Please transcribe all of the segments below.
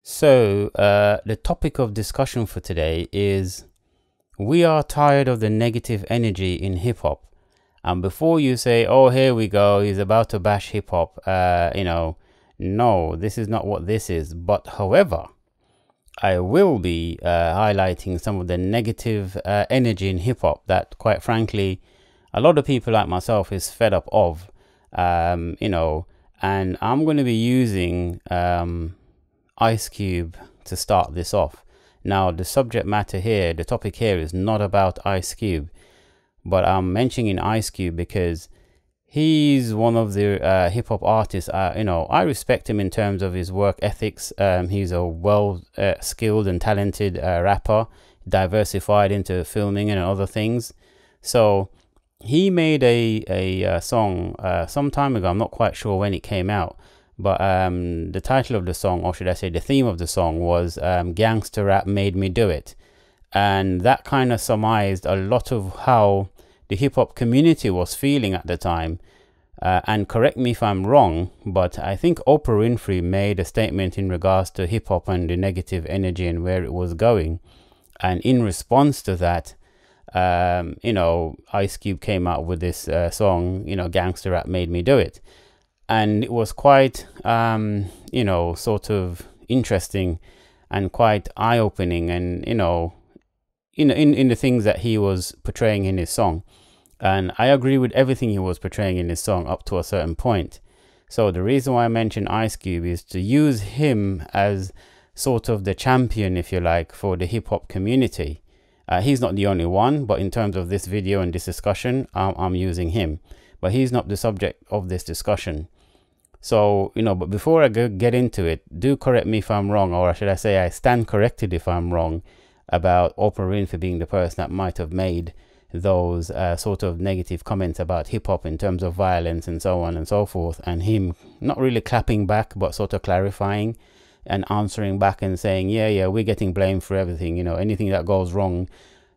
The topic of discussion for today is we are tired of the negative energy in hip hop. And before you say, oh, here we go, he's about to bash hip hop, no, this is not what this is. But however, I will be highlighting some of the negative energy in hip hop that, quite frankly, a lot of people like myself is fed up of, and I'm going to be using Ice Cube to start this off. Now, the subject matter here, the topic here is not about Ice Cube, but I'm mentioning Ice Cube because he's one of the hip hop artists. I respect him in terms of his work ethics. He's a well skilled and talented rapper, diversified into filming and other things. So he made a song some time ago. I'm not quite sure when it came out, but the title of the song, or should I say the theme of the song, was Gangster Rap Made Me Do It. And that kind of surmised a lot of how the hip hop community was feeling at the time. And correct me if I'm wrong, but I think Oprah Winfrey made a statement in regards to hip hop and the negative energy and where it was going. And in response to that, Ice Cube came out with this song, Gangster Rap Made Me Do It. And it was quite, sort of interesting and quite eye-opening, and, in the things that he was portraying in his song. And I agree with everything he was portraying in his song up to a certain point. So the reason why I mentioned Ice Cube is to use him as sort of the champion, if you like, for the hip-hop community. He's not the only one, but in terms of this video and this discussion, I'm using him. But he's not the subject of this discussion. So, but before I get into it, do correct me if I'm wrong, or should I say I stand corrected if I'm wrong about Oprah Winfrey being the person that might have made those sort of negative comments about hip hop in terms of violence and so on and so forth, and him not really clapping back, but sort of clarifying and answering back and saying, yeah, we're getting blamed for everything, anything that goes wrong,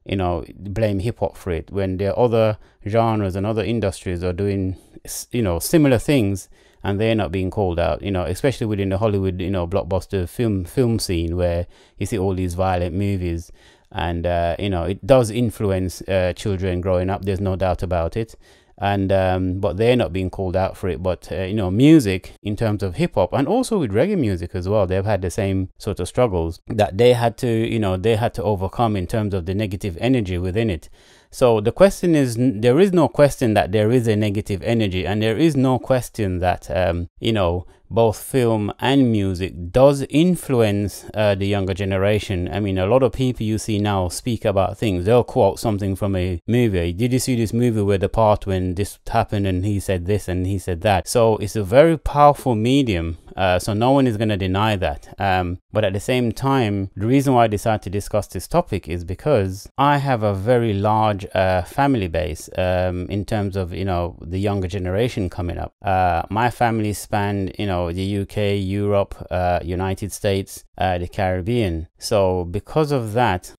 blame hip hop for it, when there are other genres and other industries are doing, similar things, and they're not being called out, especially within the Hollywood, blockbuster film scene, where you see all these violent movies, and it does influence children growing up. There's no doubt about it. And but they're not being called out for it. But music, in terms of hip hop, and also with reggae music as well, they've had the same sort of struggles that they had to overcome in terms of the negative energy within it. So the question is, there is no question that there is a negative energy, and there is no question that both film and music does influence the younger generation. I mean, a lot of people you see now speak about things. They'll quote something from a movie. Did you see this movie where the part when this happened and he said this and he said that? So it's a very powerful medium. So no one is going to deny that. But at the same time, the reason why I decided to discuss this topic is because I have a very large family base in terms of, the younger generation coming up. My family spanned, the UK, Europe, United States, the Caribbean. So because of that,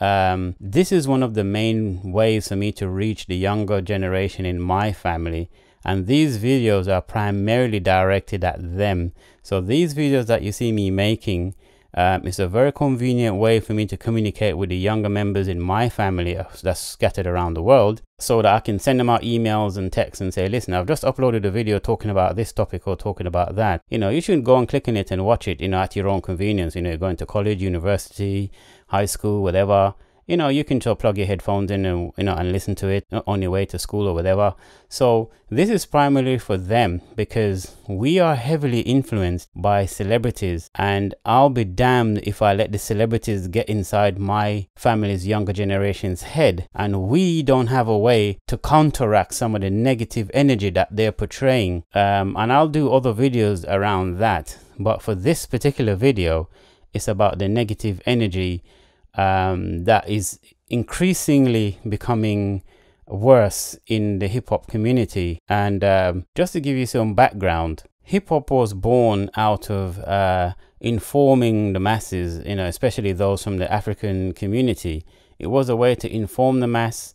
this is one of the main ways for me to reach the younger generation in my family. And these videos are primarily directed at them. So these videos that you see me making, it's a very convenient way for me to communicate with the younger members in my family that's scattered around the world, so that I can send them out emails and texts and say, listen, I've just uploaded a video talking about this topic or talking about that. You should go and click on it and watch it, at your own convenience. You're going to college, university, high school, whatever. You can just plug your headphones in and, and listen to it on your way to school or whatever. So this is primarily for them, because we are heavily influenced by celebrities, and I'll be damned if I let the celebrities get inside my family's younger generation's head, and we don't have a way to counteract some of the negative energy that they're portraying. And I'll do other videos around that. But for this particular video, it's about the negative energy that is increasingly becoming worse in the hip-hop community. And just to give you some background, hip-hop was born out of informing the masses, especially those from the African community. It was a way to inform the mass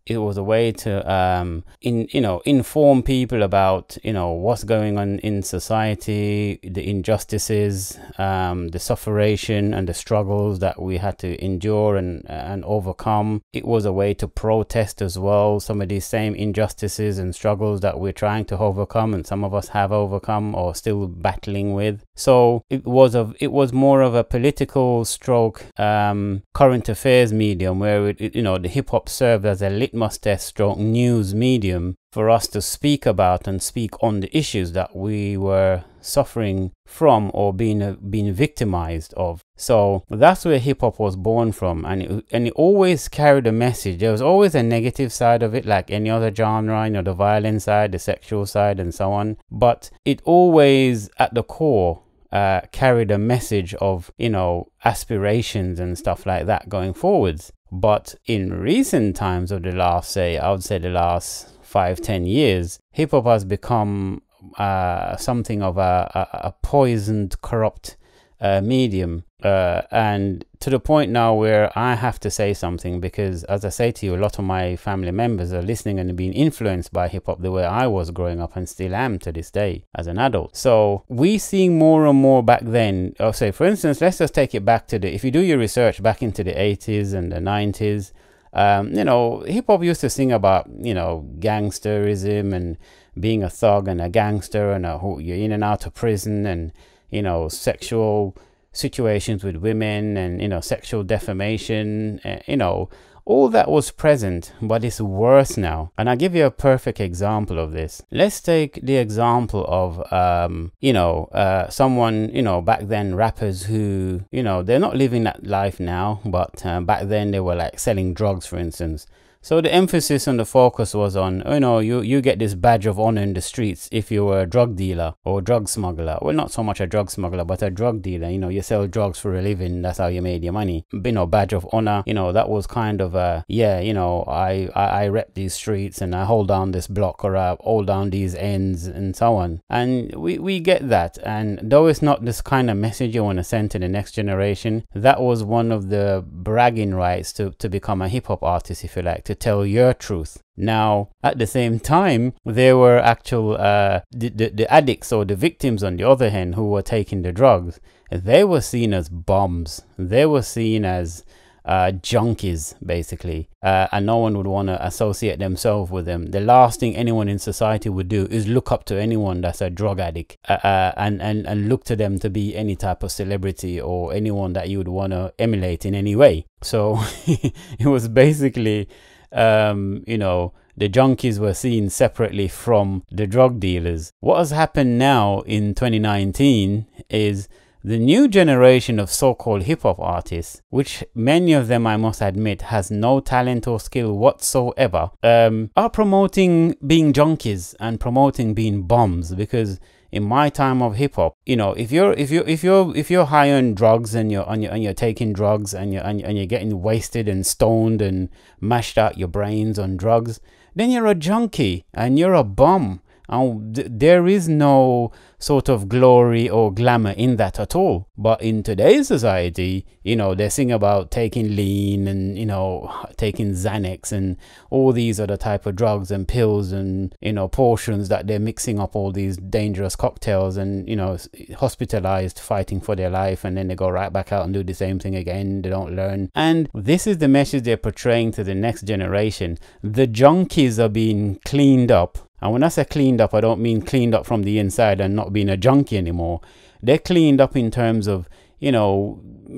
It was a way to inform people about what's going on in society, the injustices, the sufferation and the struggles that we had to endure and overcome. It was a way to protest as well some of these same injustices and struggles that we're trying to overcome, and some of us have overcome or still battling with. So it was more of a political stroke current affairs medium, where the hip hop served as a litmus test stroke news medium for us to speak about and speak on the issues that we were suffering from or being victimized of. So that's where hip hop was born from, and it always carried a message. There was always a negative side of it, like any other genre, the violent side, the sexual side, and so on. But it always, at the core, carried a message of aspirations and stuff like that going forwards. But in recent times of the last, I would say the last 5-10 years, hip hop has become something of a poisoned, corrupt medium, and to the point now where I have to say something, because as I say to you, a lot of my family members are listening and being influenced by hip hop the way I was growing up and still am to this day as an adult. So we seeing more and more back then. I'll say, for instance, let's just take it back to if you do your research back into the 80s and the 90s, hip hop used to sing about gangsterism and being a thug and a gangster, and you're in and out of prison, and sexual situations with women, and sexual defamation, all that was present, but it's worse now. And I'll give you a perfect example of this. Let's take the example of someone, back then, rappers who they're not living that life now, but back then they were like selling drugs, for instance. So the emphasis and the focus was on, you get this badge of honor in the streets if you were a drug dealer or a drug smuggler. Well, not so much a drug smuggler, but a drug dealer. You sell drugs for a living. That's how you made your money. Badge of honor. That was kind of I rep these streets and I hold down this block, or I hold down these ends, and so on. And we get that. And though it's not this kind of message you want to send to the next generation, that was one of the bragging rights to become a hip hop artist, if you like, to tell your truth. Now, at the same time, there were actual the addicts, or the victims on the other hand, who were taking the drugs. They were seen as bombs. They were seen as junkies, basically, and no one would want to associate themselves with them. The last thing anyone in society would do is look up to anyone that's a drug addict, and look to them to be any type of celebrity or anyone that you would want to emulate in any way. So it was basically the junkies were seen separately from the drug dealers. What has happened now in 2019 is the new generation of so-called hip-hop artists, which many of them, I must admit, has no talent or skill whatsoever, are promoting being junkies and promoting being bums. Because in my time of hip hop, if you're high on drugs and you're taking drugs and you're getting wasted and stoned and mashed out your brains on drugs, then you're a junkie and you're a bum. There is no sort of glory or glamour in that at all. But in today's society, they sing about taking lean and, taking Xanax and all these other type of drugs and pills and, portions that they're mixing up all these dangerous cocktails and, hospitalized, fighting for their life. And then they go right back out and do the same thing again. They don't learn. And this is the message they're portraying to the next generation. The junkies are being cleaned up. And when I say cleaned up, I don't mean cleaned up from the inside and not being a junkie anymore. They're cleaned up in terms of,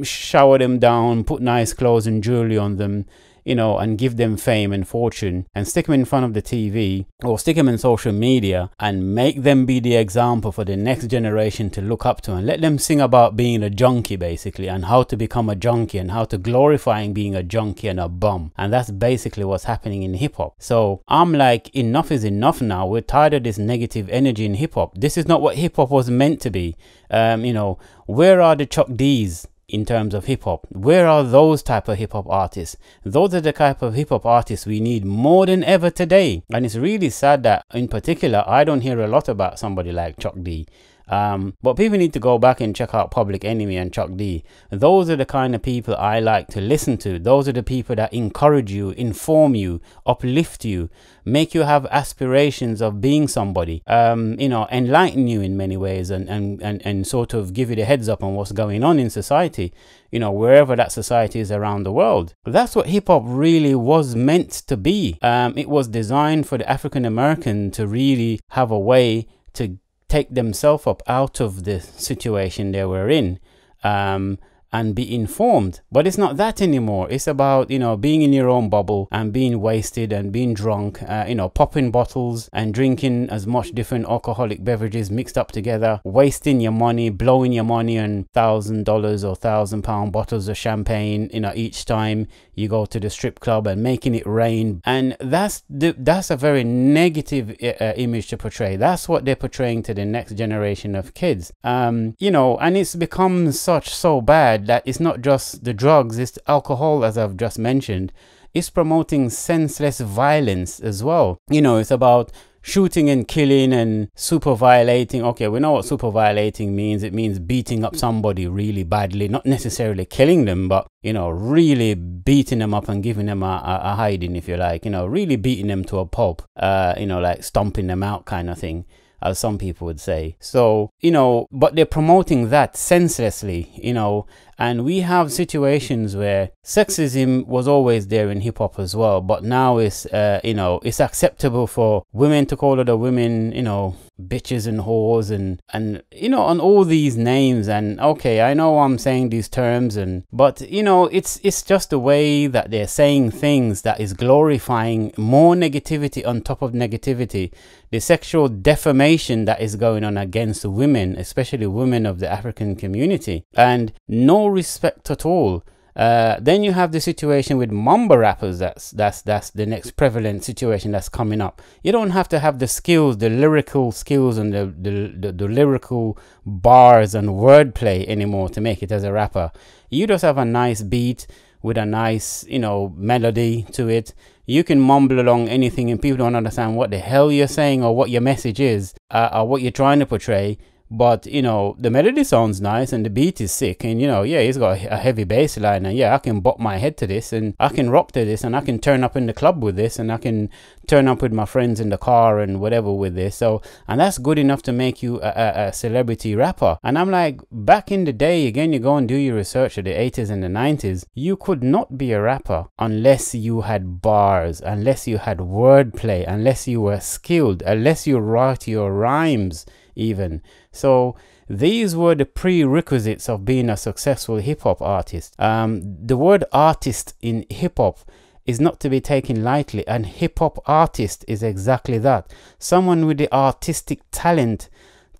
shower them down, put nice clothes and jewelry on them, and give them fame and fortune, and stick them in front of the TV or stick them in social media and make them be the example for the next generation to look up to, and let them sing about being a junkie, basically, and how to become a junkie and how to glorifying being a junkie and a bum. And that's basically what's happening in hip hop. So I'm like, enough is enough now. We're tired of this negative energy in hip hop. This is not what hip hop was meant to be. Where are the Chuck D's in terms of hip hop? Where are those type of hip hop artists? Those are the type of hip hop artists we need more than ever today. And it's really sad that in particular I don't hear a lot about somebody like Chuck D. But people need to go back and check out Public Enemy and Chuck D. Those are the kind of people I like to listen to. Those are the people that encourage you, inform you, uplift you, make you have aspirations of being somebody, you know, enlighten you in many ways, and sort of give you the heads up on what's going on in society, you know, wherever that society is around the world. That's what hip hop really was meant to be. It was designed for the African American to really have a way to take themselves up out of the situation they were in, and be informed. But it's not that anymore. It's about, you know, being in your own bubble and being wasted and being drunk, you know, popping bottles and drinking as much different alcoholic beverages mixed up together, wasting your money, blowing your money on $1,000 or £1,000 bottles of champagne, you know, each time you go to the strip club, and making it rain. And that's a very negative image to portray. That's what they're portraying to the next generation of kids. You know, and it's become so bad that it's not just the drugs, it's the alcohol, as I've just mentioned. It's promoting senseless violence as well. You know, it's about shooting and killing and super violating. Okay, we know what super violating means. It means beating up somebody really badly, not necessarily killing them, but, you know, really beating them up and giving them a hiding, if you like, you know, really beating them to a pulp, you know, like stomping them out kind of thing, as some people would say. So, you know, but they're promoting that senselessly, you know. And we have situations where sexism was always there in hip hop as well, but now it's, you know, it's acceptable for women to call other women, you know, bitches and whores and you know, on all these names. And okay, I know I'm saying these terms, but you know, it's just the way that they're saying things that is glorifying more negativity on top of negativity. The sexual defamation that is going on against women, especially women of the African community, and no respect at all. Then you have the situation with Mamba rappers. That's the next prevalent situation that's coming up. You don't have to have the skills, the lyrical skills, and the lyrical bars and wordplay anymore to make it as a rapper. You just have a nice beat with a nice, you know, melody to it. You can mumble along anything and people don't understand what the hell you're saying or what your message is, or what you're trying to portray. But, you know, the melody sounds nice and the beat is sick, and, you know, yeah, he's got a heavy bass line, and yeah, I can bop my head to this, and I can rock to this, and I can turn up in the club with this, and I can turn up with my friends in the car and whatever with this. So, and that's good enough to make you a celebrity rapper. And I'm like, back in the day, again, you go and do your research of the 80s and the 90s, you could not be a rapper unless you had bars, unless you had wordplay, unless you were skilled, unless you write your rhymes even. So these were the prerequisites of being a successful hip-hop artist. The word artist in hip-hop is not to be taken lightly, and hip-hop artist is exactly that. Someone with the artistic talent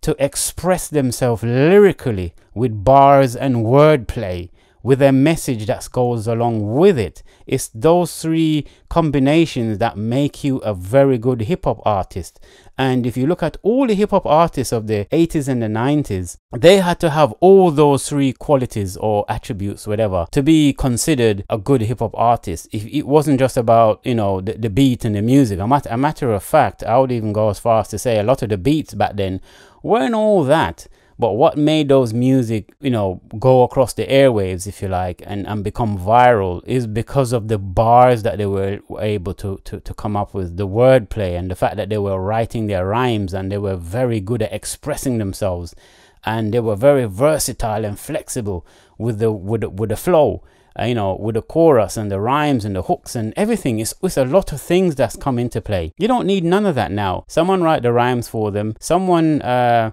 to express themselves lyrically with bars and wordplay, with a message that goes along with it. It's those three combinations that make you a very good hip-hop artist. And if you look at all the hip-hop artists of the 80s and the 90s, they had to have all those three qualities or attributes, whatever, to be considered a good hip-hop artist. If it wasn't just about, you know, the beat and the music. A matter of fact, I would even go as far as to say a lot of the beats back then weren't all that. But what made those music, you know, go across the airwaves, if you like, and become viral is because of the bars that they were able to come up with, the wordplay, and the fact that they were writing their rhymes, and they were very good at expressing themselves, and they were very versatile and flexible with the flow. You know, with the chorus and the rhymes and the hooks and everything. It's a lot of things that's come into play. You don't need none of that now. Someone write the rhymes for them. Someone,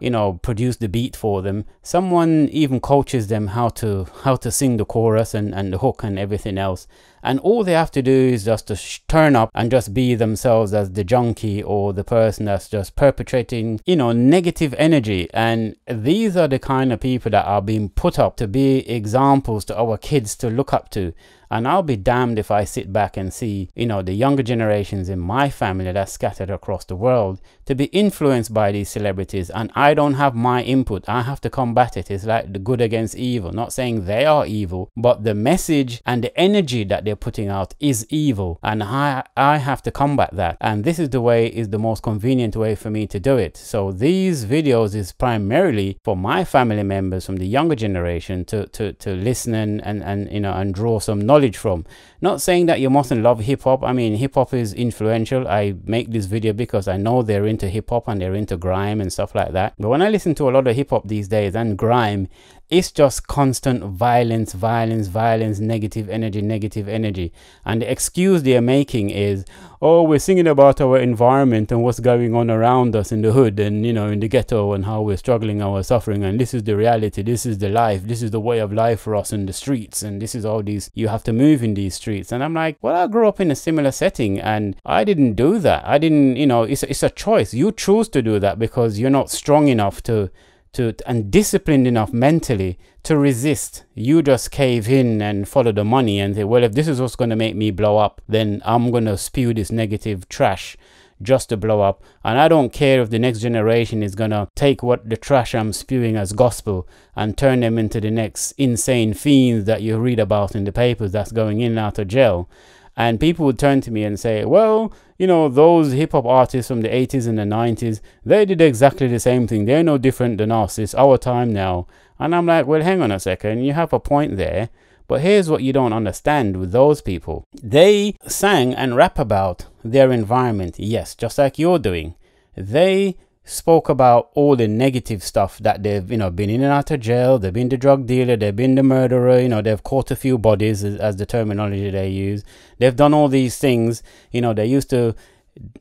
you know, produce the beat for them. Someone even coaches them how to sing the chorus and the hook and everything else. And all they have to do is just to turn up and just be themselves as the junkie or the person that's just perpetrating, you know, negative energy. And these are the kind of people that are being put up to be examples to our kids to look up to. And I'll be damned if I sit back and see, you know, the younger generations in my family that's scattered across the world to be influenced by these celebrities, and I don't have my input. I have to combat it. It's like the good against evil. Not saying they are evil, but the message and the energy that they're putting out is evil, and I have to combat that. And this is the most convenient way for me to do it. So these videos is primarily for my family members from the younger generation to listen and you know, and draw some knowledge from. Not saying that you mustn't love hip-hop. I mean, hip-hop is influential. I make this video because I know they're into hip-hop and they're into grime and stuff like that. But when I listen to a lot of hip-hop these days and grime, it's just constant violence, negative energy. And the excuse they're making is, oh, we're singing about our environment and what's going on around us in the hood and, you know, in the ghetto, and how we're struggling, our suffering, and this is the reality, this is the life, this is the way of life for us in the streets, and this is all these, you have to move in these streets. And I'm like, well, I grew up in a similar setting and I didn't do that. I didn't, you know, it's a choice. You choose to do that because you're not strong enough and disciplined enough mentally to resist. You just cave in and follow the money and say, well, if this is what's going to make me blow up, then I'm going to spew this negative trash just to blow up. And I don't care if the next generation is going to take what the trash I'm spewing as gospel and turn them into the next insane fiends that you read about in the papers that's going in and out of jail. And people would turn to me and say, well, you know, those hip-hop artists from the 80s and the 90s, they did exactly the same thing. They're no different than us. It's our time now. And I'm like, well, hang on a second. You have a point there. But here's what you don't understand with those people. They sang and rap about their environment. Yes, just like you're doing. They spoke about all the negative stuff that they've, you know, been in and out of jail. They've been the drug dealer, they've been the murderer, you know, they've caught a few bodies as the terminology they use. They've done all these things. You know, they used to,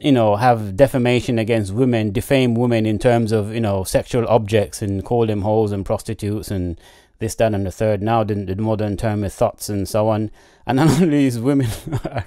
you know, have defamation against women, defame women in terms of, you know, sexual objects and call them hoes and prostitutes and this, that, and the third. Now the modern term is thots and so on. And none of these women,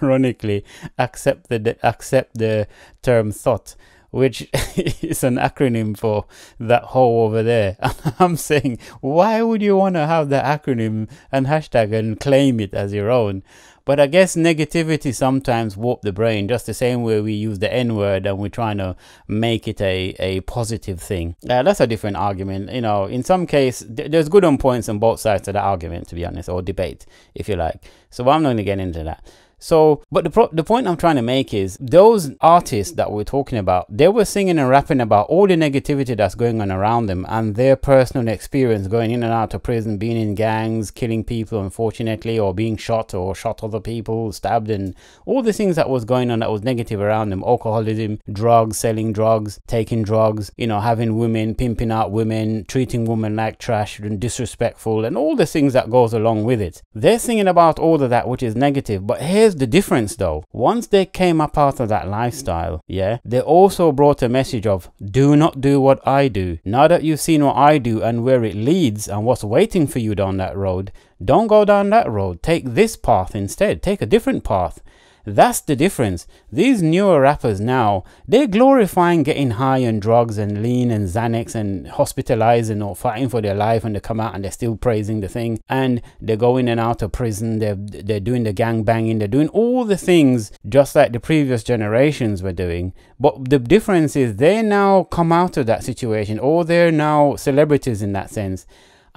ironically, accept the term thought, which is an acronym for that hoe over there. And I'm saying, why would you want to have the acronym and hashtag and claim it as your own? But I guess negativity sometimes warp the brain, just the same way we use the N-word and we're trying to make it a positive thing. That's a different argument. You know, in some case, there's good on points on both sides of the argument, to be honest, or debate, if you like. So I'm not going to get into that. So, but the point I'm trying to make is those artists that we're talking about, they were singing and rapping about all the negativity that's going on around them and their personal experience going in and out of prison, being in gangs, killing people, unfortunately, or being shot or shot other people, stabbed, and all the things that was going on that was negative around them. Alcoholism, drugs, selling drugs, taking drugs, you know, having women, pimping out women, treating women like trash and disrespectful, and all the things that goes along with it. They're singing about all of that, which is negative. But here's the difference though. Once they came up out of that lifestyle, yeah, they also brought a message of, do not do what I do. Now that you've seen what I do and where it leads and what's waiting for you down that road, don't go down that road. Take this path instead. Take a different path. That's the difference. These newer rappers now, they're glorifying getting high on drugs and lean and Xanax and hospitalizing or fighting for their life, and they come out and they're still praising the thing, and they're going in and out of prison, they're doing the gang banging, they're doing all the things just like the previous generations were doing. But the difference is they now come out of that situation, or they're now celebrities in that sense.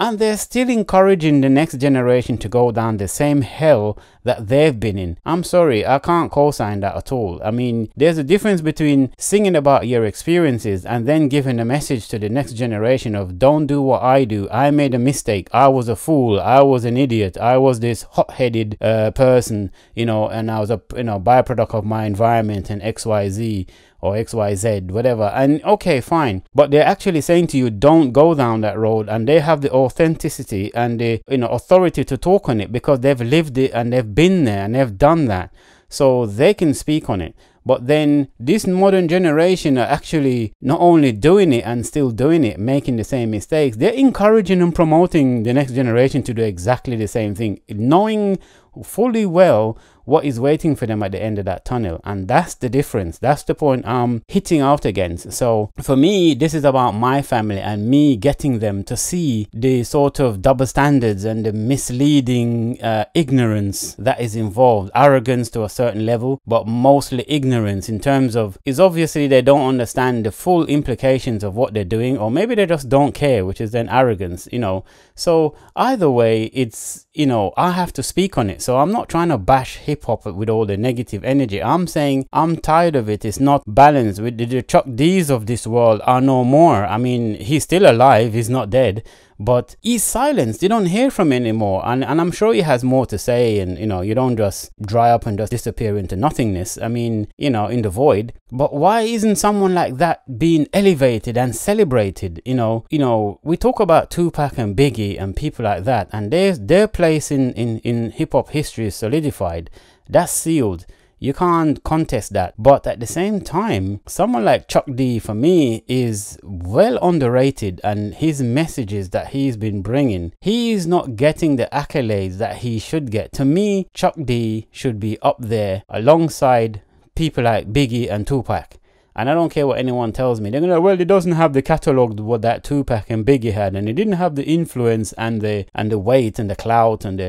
And they're still encouraging the next generation to go down the same hell that they've been in. I'm sorry, I can't co-sign that at all. I mean, there's a difference between singing about your experiences and then giving a message to the next generation of, don't do what I do. I made a mistake. I was a fool. I was an idiot. I was this hot-headed person, you know, and I was a, you know, byproduct of my environment and XYZ. Or XYZ, whatever. And okay, fine. But they're actually saying to you, don't go down that road. And they have the authenticity and the, you know, authority to talk on it because they've lived it and they've been there and they've done that. So they can speak on it. But then this modern generation are actually not only doing it and still doing it, making the same mistakes. They're encouraging and promoting the next generation to do exactly the same thing, knowing fully well what is waiting for them at the end of that tunnel. And that's the difference. That's the point I'm hitting out against. So for me, this is about my family and me getting them to see the sort of double standards and the misleading ignorance that is involved. Arrogance to a certain level, but mostly ignorance in terms of, is obviously they don't understand the full implications of what they're doing, or maybe they just don't care, which is then arrogance, you know. So either way, it's, you know, I have to speak on it. So I'm not trying to bash hip hop with all the negative energy. I'm saying I'm tired of it. It's not balanced. With the Chuck D's of this world are no more. I mean, he's still alive. He's not dead. But he's silenced. You don't hear from him anymore. And I'm sure he has more to say. And, you know, you don't just dry up and just disappear into nothingness. I mean, you know, in the void. But why isn't someone like that being elevated and celebrated? You know, we talk about Tupac and Biggie and people like that. And their place in hip hop history is solidified. That's sealed. You can't contest that. But at the same time, someone like Chuck D for me is well underrated, and his messages that he's been bringing, he is not getting the accolades that he should get. To me, Chuck D should be up there alongside people like Biggie and Tupac. And I don't care what anyone tells me. They're gonna, well, he doesn't have the catalogue what that Tupac and Biggie had, and he didn't have the influence and the weight and the clout and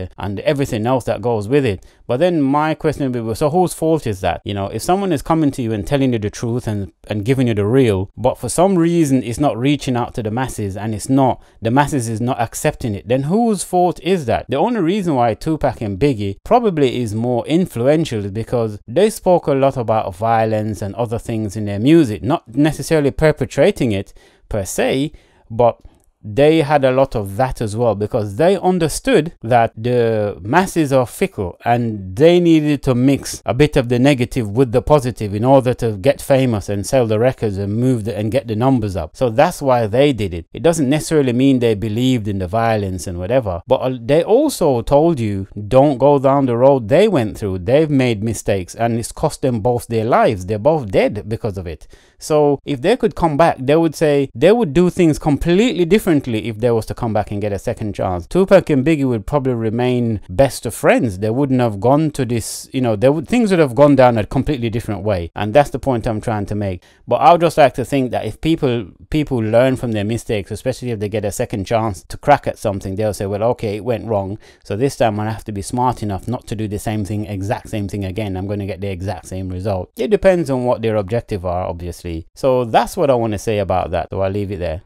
everything else that goes with it. But then my question would be, so whose fault is that? You know, if someone is coming to you and telling you the truth and giving you the real, but for some reason it's not reaching out to the masses, and the masses is not accepting it, then whose fault is that? The only reason why Tupac and Biggie probably is more influential is because they spoke a lot about violence and other things in their music, not necessarily perpetrating it per se, but they had a lot of that as well, because they understood that the masses are fickle and they needed to mix a bit of the negative with the positive in order to get famous and sell the records and and get the numbers up. So that's why they did it. It doesn't necessarily mean they believed in the violence and whatever, but they also told you don't go down the road they went through. They've made mistakes and it's cost them both their lives. They're both dead because of it. So if they could come back, they would say they would do things completely differently if they was to come back and get a second chance. Tupac and Biggie would probably remain best of friends. They wouldn't have gone to this, you know, things would have gone down a completely different way. And that's the point I'm trying to make. But I would just like to think that if people learn from their mistakes, especially if they get a second chance to crack at something, they'll say, well, okay, it went wrong, so this time I have to be smart enough not to do the exact same thing again. I'm going to get the exact same result. It depends on what their objective are, obviously. So that's what I want to say about that. So I'll leave it there.